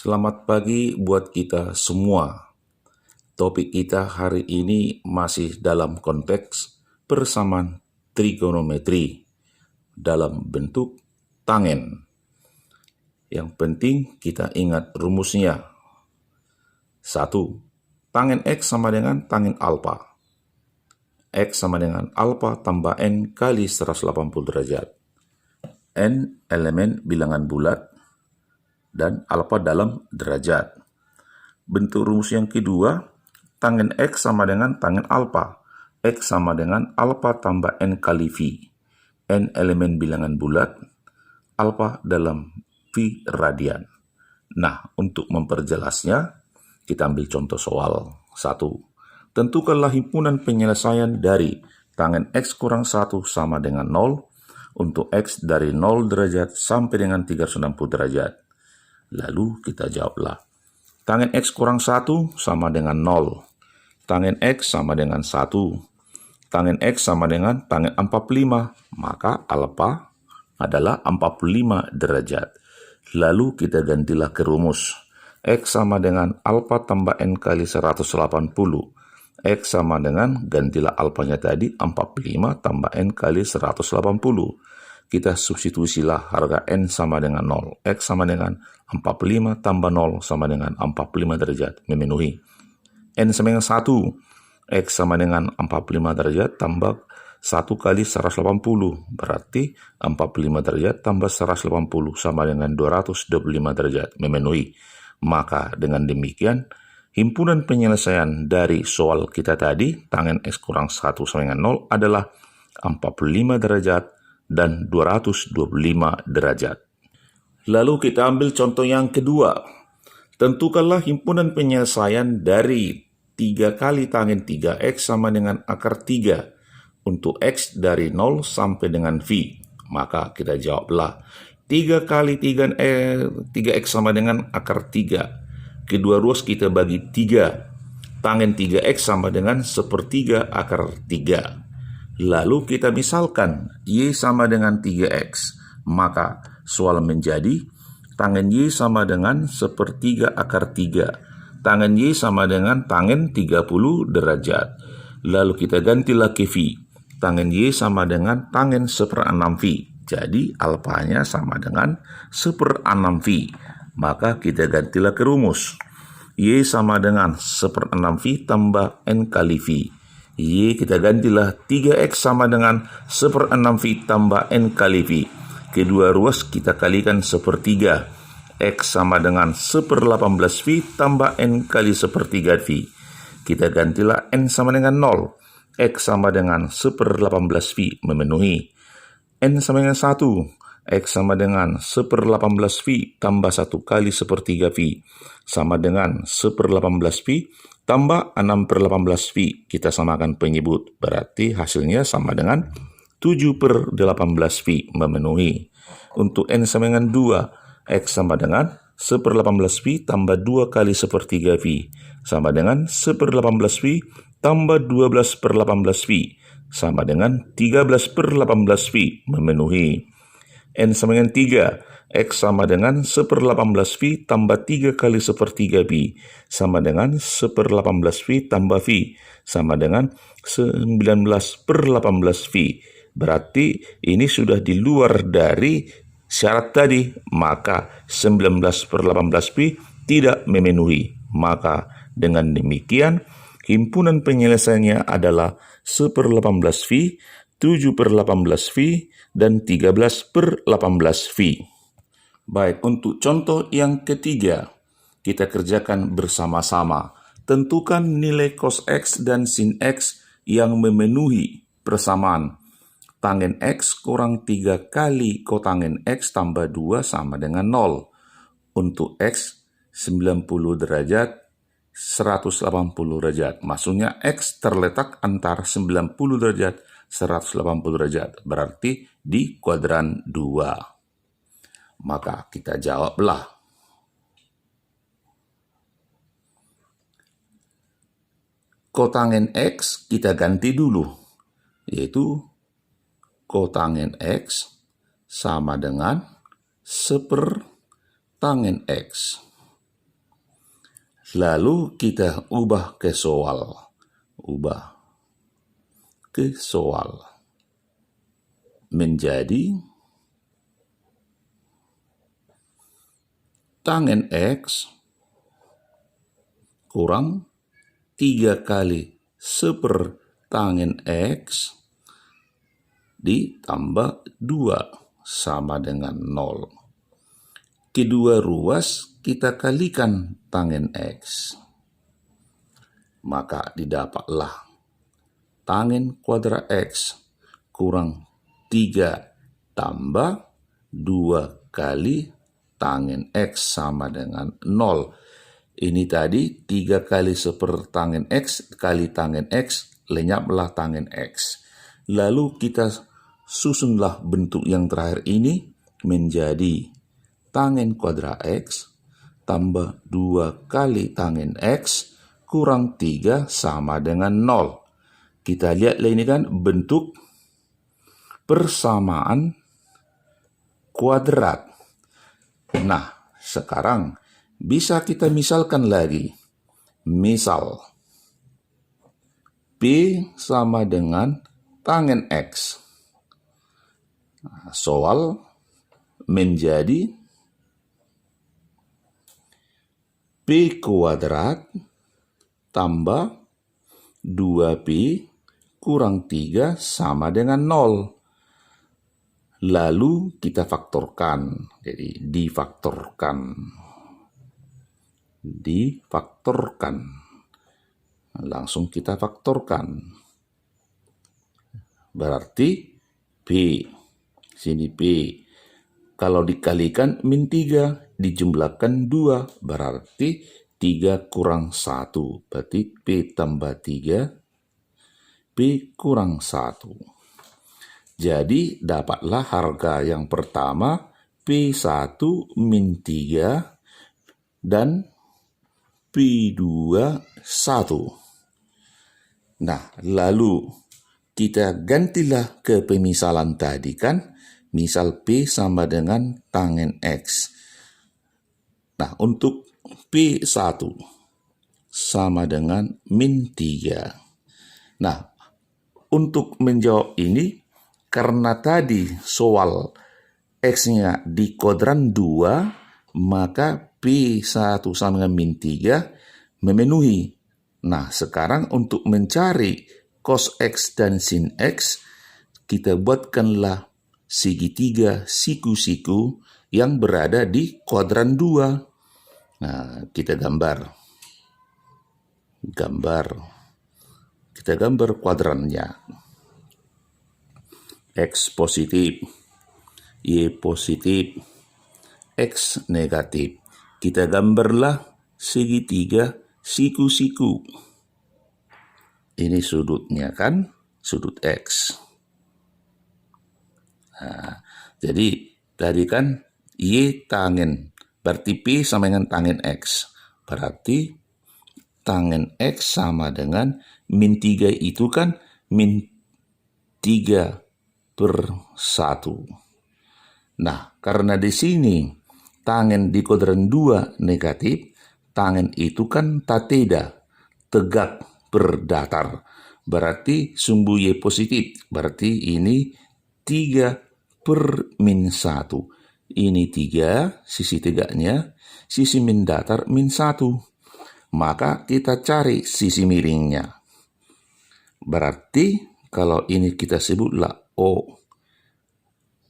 Selamat pagi buat kita semua. Topik kita hari ini masih dalam konteks persamaan trigonometri dalam bentuk tangen. Yang penting kita ingat rumusnya. 1. Tangen X sama dengan tangen alfa. X sama dengan alfa tambah N kali 180 derajat. N elemen bilangan bulat dan alfa dalam derajat. Bentuk rumus yang kedua, tangen X sama dengan tangen alfa. X sama dengan alfa tambah N kali V. N elemen bilangan bulat, alfa dalam V radian. Nah, untuk memperjelasnya, kita ambil contoh soal 1. Tentukanlah himpunan penyelesaian dari tangen X kurang 1 sama dengan 0 untuk X dari 0 derajat sampai dengan 360 derajat. Lalu kita jawablah. Tangen X kurang 1 sama dengan 0. Tangen X sama dengan 1. Tangen X sama dengan tangen 45. Maka alfa adalah 45 derajat. Lalu kita gantilah ke rumus. X sama dengan alfa tambah N kali 180. X sama dengan, gantilah alfanya tadi, 45 tambah N kali 180. Kita substitusilah harga N sama dengan 0. X sama dengan 45 tambah 0 sama dengan 45 derajat. Memenuhi. N sama dengan 1. X sama dengan 45 derajat tambah 1 kali 180. Berarti 45 derajat tambah 180 sama dengan 225 derajat. Memenuhi. Maka dengan demikian, himpunan penyelesaian dari soal kita tadi, tangen X kurang 1 sama dengan 0 adalah 45 derajat dan 225 derajat. Lalu kita ambil contoh yang kedua. Tentukanlah himpunan penyelesaian dari 3 kali tangen 3X sama dengan akar 3 untuk X dari 0 sampai dengan V. Maka kita jawablah. 3 kali 3X sama dengan akar 3. Kedua ruas kita bagi 3. Tangen 3X sama dengan sepertiga akar 3. Lalu kita misalkan Y sama dengan 3X. Maka soal menjadi tangen Y sama dengan sepertiga akar 3. Tangen Y sama dengan tangen 30 derajat. Lalu kita gantilah ke V. Tangen Y sama dengan tangen 1/6 V. Jadi alfanya sama dengan 1/6 V. Maka kita gantilah ke rumus. Y sama dengan 1/6 V tambah N kali V. Y kita gantilah 3X sama dengan 1/6 V tambah N kali V. Kedua ruas kita kalikan sepertiga. X sama dengan 1/18 V tambah N kali sepertiga V. Kita gantilah N sama dengan 0. X sama dengan 1/18 V memenuhi. N sama dengan 1. X sama dengan 1/18 V tambah 1 kali sepertiga V. Sama dengan 1/18 V tambah 6/18 V. Kita samakan penyebut. Berarti hasilnya sama dengan 7/18 V memenuhi. Untuk N sama dengan 2. X sama dengan 1/18 V tambah 2 kali sepertiga V. Sama dengan 1/18 V tambah 12/18 V. Sama dengan 13/18 V memenuhi. N sama dengan 3. X sama dengan 1/18 V tambah 3 kali sepertiga V. Sama dengan 1/18 V tambah V. Sama dengan 19/18 V. Berarti ini sudah di luar dari syarat tadi. Maka 19/18 V tidak memenuhi. Maka dengan demikian, himpunan penyelesaiannya adalah 1/18 V, 7/18 V, dan 13/18 V. Baik, untuk contoh yang ketiga, kita kerjakan bersama-sama. Tentukan nilai cos X dan sin X yang memenuhi persamaan. Tangen X kurang 3 kali kotangen X tambah 2 sama dengan 0. Untuk X 90 derajat, 180 derajat. Maksudnya X terletak antara 90 derajat, 180 derajat. Berarti di kuadran 2. Maka kita jawablah. Kotangen X kita ganti dulu. Yaitu kotangen X sama dengan 1/tangen X. Lalu kita ubah ke soal. Ubah ke soal. Menjadi tangen X kurang 3 kali sepertangen X ditambah 2 sama dengan 0. Kedua ruas kita kalikan tangen X. Maka didapatlah tangen kuadrat X kurang 3 tambah 2 kali tangen X sama dengan 0. Ini tadi 3 kali sepertangen X kali tangen X, lenyaplah tangen X. Lalu kita susunlah bentuk yang terakhir ini menjadi tangen kuadrat X tambah 2 kali tangen X kurang 3 sama dengan 0. Kita lihatlah ini kan bentuk persamaan kuadrat. Nah, sekarang bisa kita misalkan lagi. Misal, P sama dengan tangen X. Nah, soal menjadi P kuadrat tambah 2P kurang 3 sama dengan 0. Lalu kita faktorkan. Jadi difaktorkan. Langsung kita faktorkan. Berarti P. Sini P. Kalau dikalikan min 3, dijumlahkan 2. Berarti 3 kurang 1. Berarti P tambah 3, P kurang 1. Jadi dapatlah harga yang pertama P1 min 3 dan P2 1. Nah, lalu kita gantilah ke pemisalan tadi kan. Misal P sama dengan tangen X. Nah, untuk P1 sama dengan min 3. Nah, untuk menjawab ini, karena tadi soal X-nya di kuadran 2, maka P1 sama dengan min 3 memenuhi. Nah, sekarang untuk mencari cos X dan sin X, kita buatkanlah segitiga siku-siku yang berada di kuadran 2. Nah, kita gambar. Kita gambar kuadrannya. X positif, Y positif, X negatif. Kita gambarlah segitiga siku-siku. Ini sudutnya kan, sudut X. Nah, jadi tadi kan Y tangen, berarti P sama dengan tangen X. Berarti tangen X sama dengan min 3 itu kan min 3/1. Nah, karena di sini tangen di kuadran 2 negatif, tangen itu kan tateda, tegak berdatar. Berarti sumbu Y positif. Berarti ini 3/-1. Ini 3, sisi tegaknya, sisi mendatar min 1. Maka kita cari sisi miringnya. Berarti kalau ini kita sebutlah O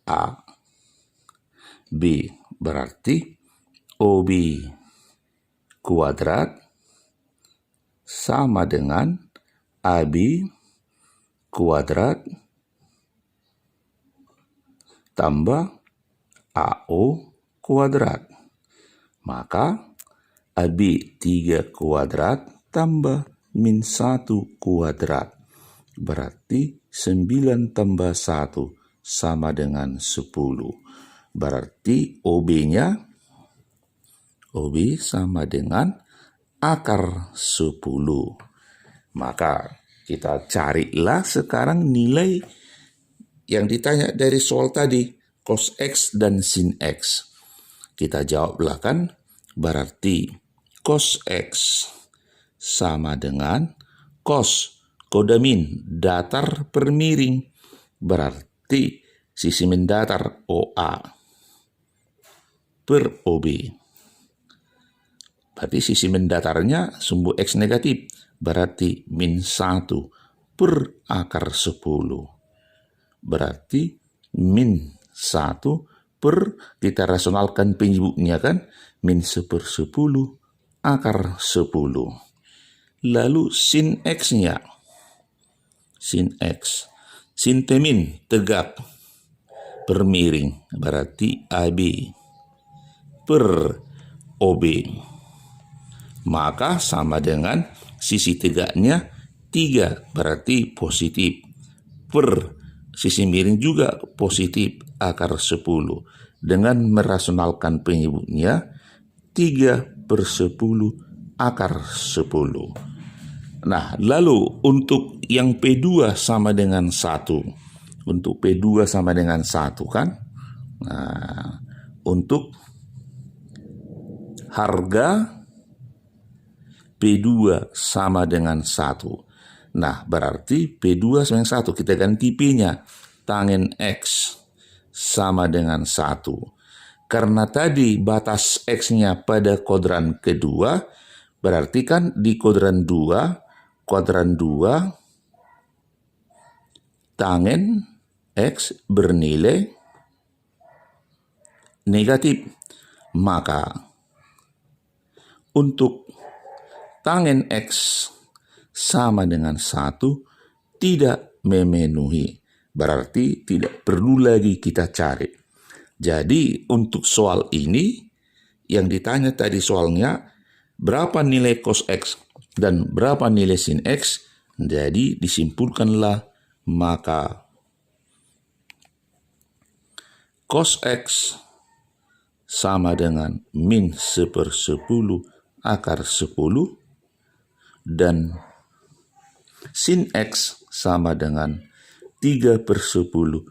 A B, berarti OB kuadrat sama dengan AB kuadrat tambah AO kuadrat. Maka AB 3 kuadrat tambah min 1 kuadrat. Berarti 9 tambah 1 sama dengan 10. Berarti OB-nya, OB sama dengan akar 10. Maka kita carilah sekarang nilai yang ditanya dari soal tadi, cos X dan sin X. Kita jawablah kan, berarti cos X sama dengan cos kode min datar per miring. Berarti sisi mendatar OA per OB. Berarti sisi mendatarnya sumbu X negatif. Berarti min 1 per akar 10. Berarti min 1 per, kita rasionalkan penyebutnya kan, min 1/10 akar 10. Lalu sin X-nya. Sin X. Sin temin tegak per miring. Berarti AB per OB. Maka sama dengan sisi tegaknya 3, berarti positif. Per sisi miring juga positif, akar 10. Dengan merasionalkan penyebutnya 3/10 akar 10. Nah, lalu untuk yang P2 sama dengan 1. Untuk P2 sama dengan 1 kan? Nah, untuk harga P2 sama dengan 1. Nah, berarti P2 sama dengan 1. Kita ganti P-nya. Tangen X sama dengan 1. Karena tadi batas X-nya pada kuadran kedua, berarti kan di kuadran 2, tangen X bernilai negatif. Maka untuk tangen X sama dengan 1 tidak memenuhi. Berarti tidak perlu lagi kita cari. Jadi untuk soal ini yang ditanya tadi soalnya berapa nilai cos X dan berapa nilai sin X. Jadi disimpulkanlah maka cos X sama dengan min 1/10 akar 10 dan sin X sama dengan 3/10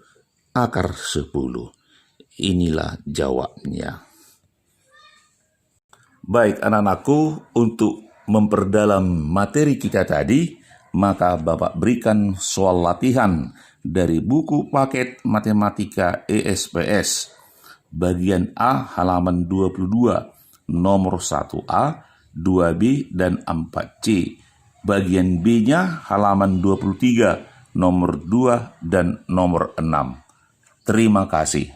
akar 10. Inilah jawabnya. Baik anak-anakku, untuk memperdalam materi kita tadi, maka Bapak berikan soal latihan dari buku paket matematika ESPS. Bagian A halaman 22, nomor 1A, 2B, dan 4C. Bagian B-nya halaman 23, nomor 2 dan nomor 6. Terima kasih.